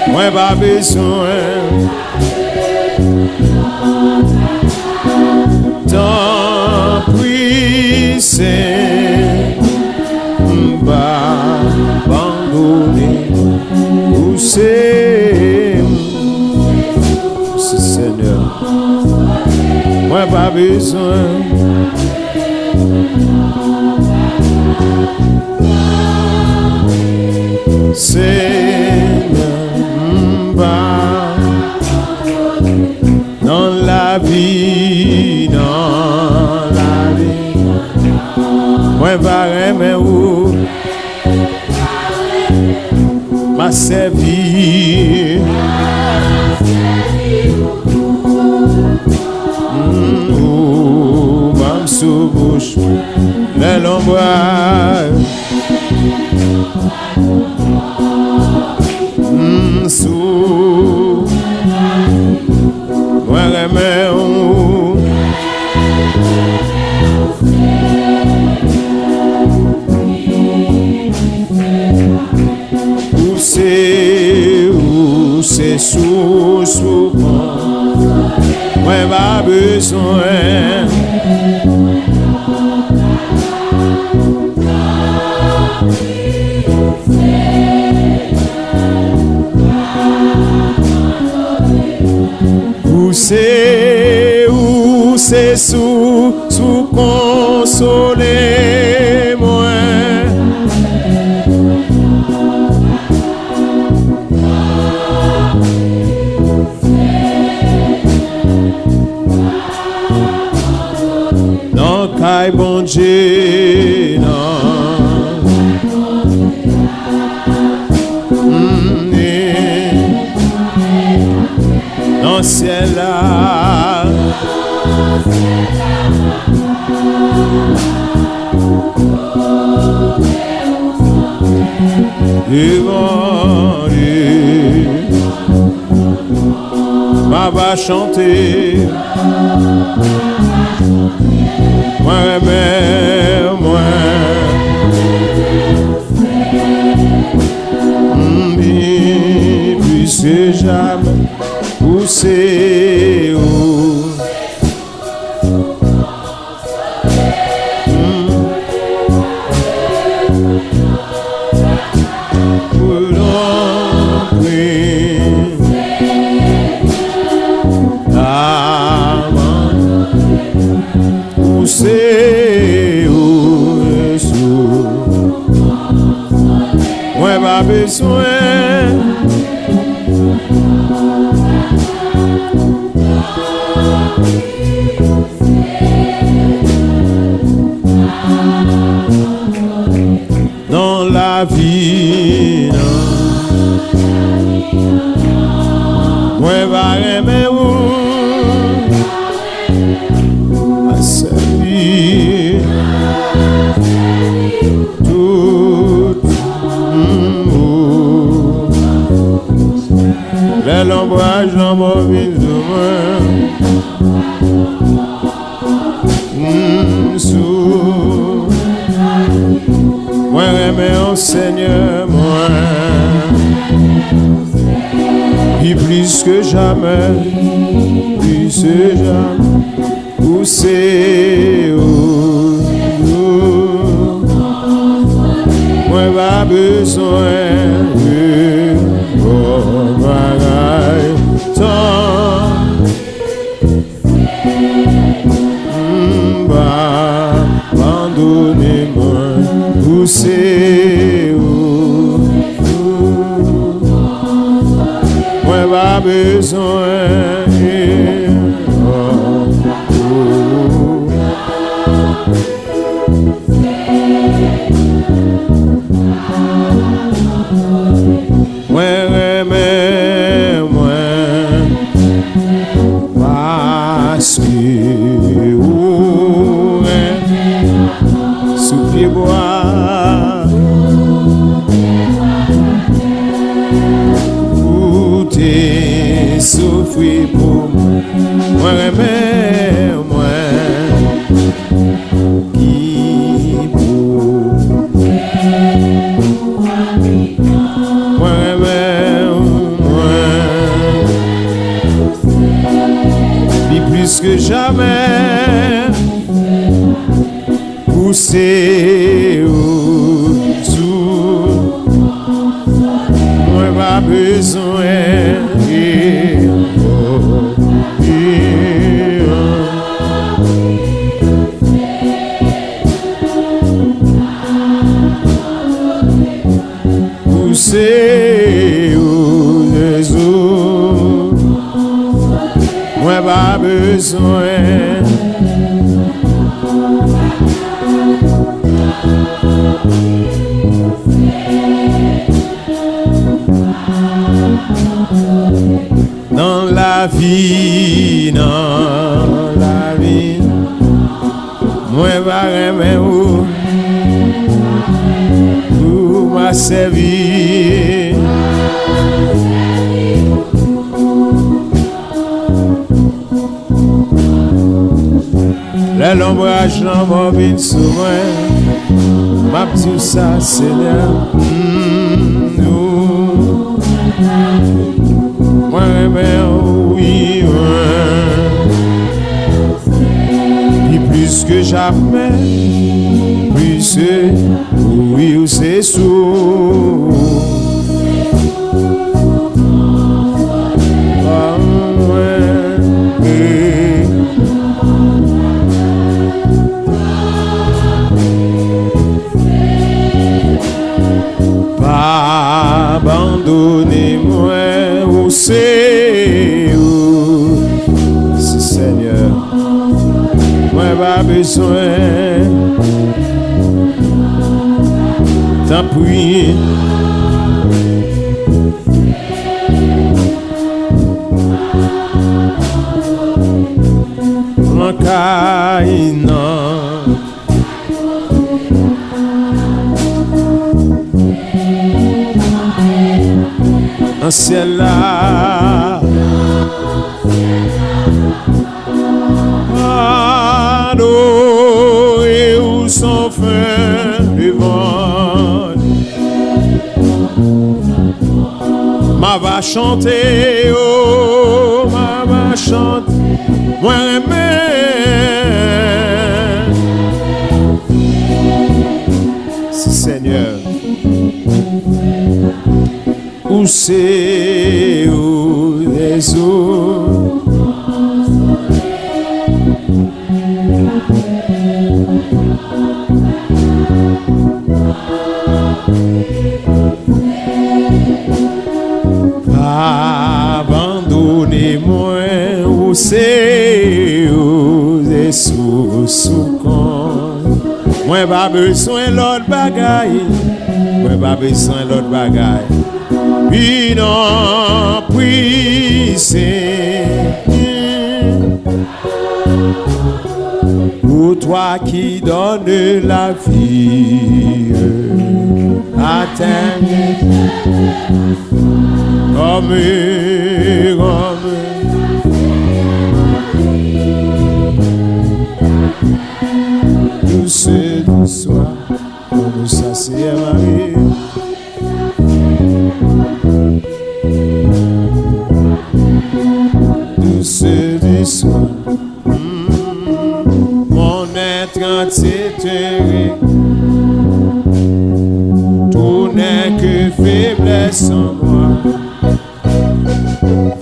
Moi pas besoin tant pis c'est pas abandonné où c'est Seigneur. Moi pas besoin Seigneur, dans la vie, moi va aimer où m'a servi, m'a sous bouche, les l'ombrage. Sous moi remets où c'est sous moi pas besoin où c'est sous consoler moi non caille bon Dieu non ciel là devant lui ma va chanter moi mais moi puisque jamais où c'est où où c'est où moi pas besoin dans la vie, moi va aimer où à servir tout l'ombrage dans mon visage sous moi remets au Seigneur moi et plus que jamais où c'est où moi pas besoin abandonnez-moi où c'est où moi pas besoin souffrir pour moi, moi, qui pour moi, que jamais. Poussé au-dessous, moi pas besoin. Poussé au-dessous, moi pas besoin. Dans la vie, moi va aimer où m'a servi. L'ombrage dans mon vie souvent, m'a dit ça Seigneur. Moi oui, et plus que jamais, plus oui c'est sous. Pas abandonnez-moi où c'est où, si Seigneur, moi pas besoin, t'en prie. Un ciel là, adoré où sans fin devant, ma va chanter, oh ma va chanter, moi même, si Seigneur. Où c'est où les eaux, abandonnez-moi où c'est où les sous moi pas besoin l'autre bagaille, moi pas besoin l'autre bagaille. Puis non, puis c'est pour toi qui donne la vie à comme douce du soir, comme ça c'est Marie. Douce du soir, mon être entier tout n'est que faiblesse en moi.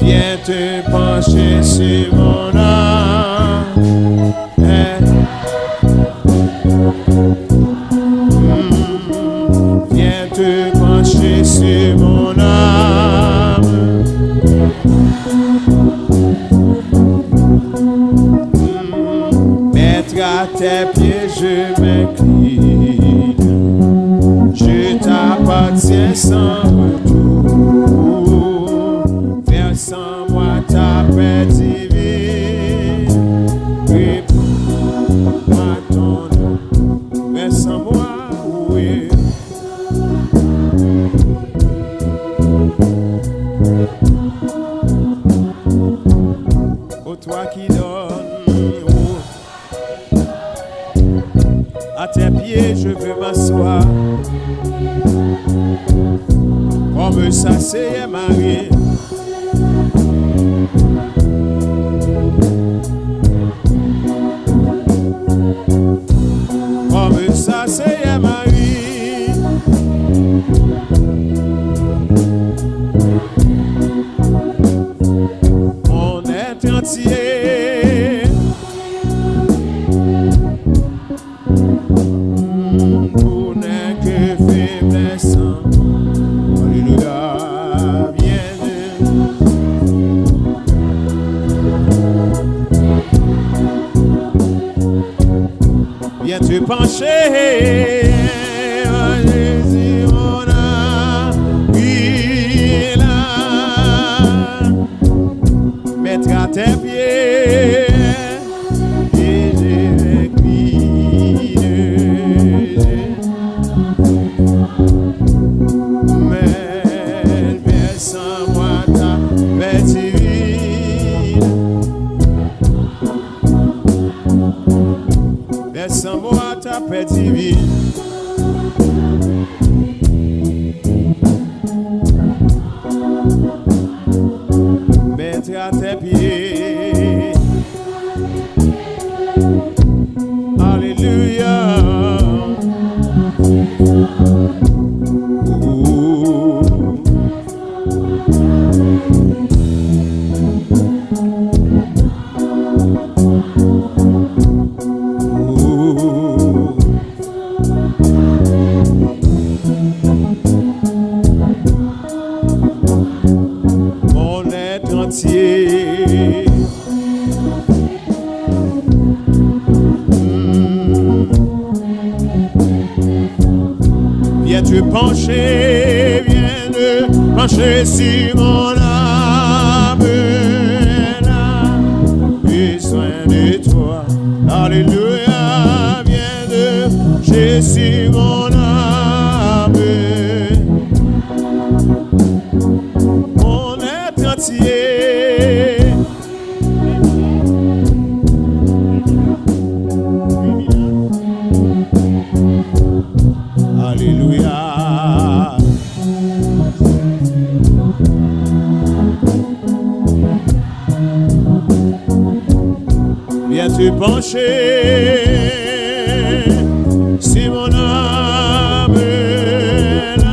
Viens te pencher sur mon âme, viens te pencher sur mon âme. Mettre à tes pieds je m'incline, je t'appartiens sans retour, verse en moi ta paix divine, réponds-moi ton nom, verse en moi, oui. Oh toi qui donnes, à tes pieds je veux m'asseoir, comme ça c'est Marie. Viens-tu pencher, Jésus, mon âme, mettre à tes pieds, et je vais crier. Mais verse en moi ta paix divine, verse en moi ta paix divine. Mettre à tes pieds. Alléluia. Mon être entier. Viens-tu pencher, viens de pencher sur mon âme, elle a besoin de toi. Alléluia, viens de pencher sur mon âme, mon être entier. Alléluia. Viens-tu pencher si mon âme là,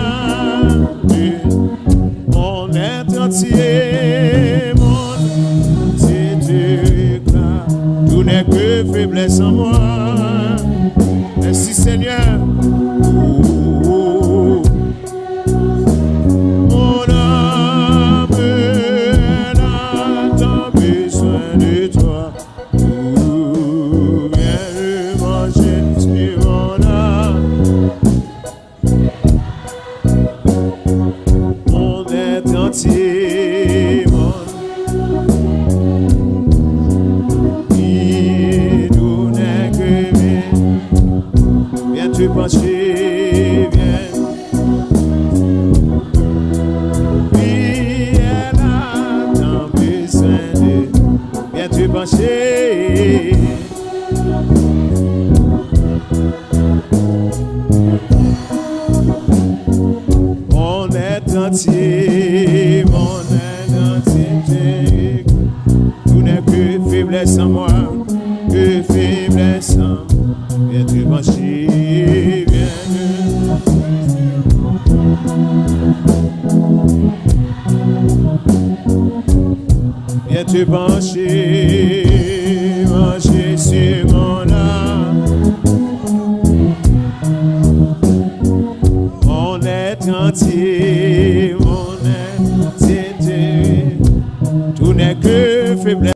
mon être entier, mon si tu éclat, tout n'est que faiblesse en moi. Merci Seigneur. Mon âme a tant besoin de toi. Viens manger sur mon âme, mon être entier, tout n'est que viens-tu pencher, viens. Viens-tu pencher, mon être entier, tout n'est que faiblesse en moi, que faiblesse en moi. Viens-tu pencher, viens. Viens-tu pencher, manger sur mon âme, mon être entier, tout n'est que faiblesse.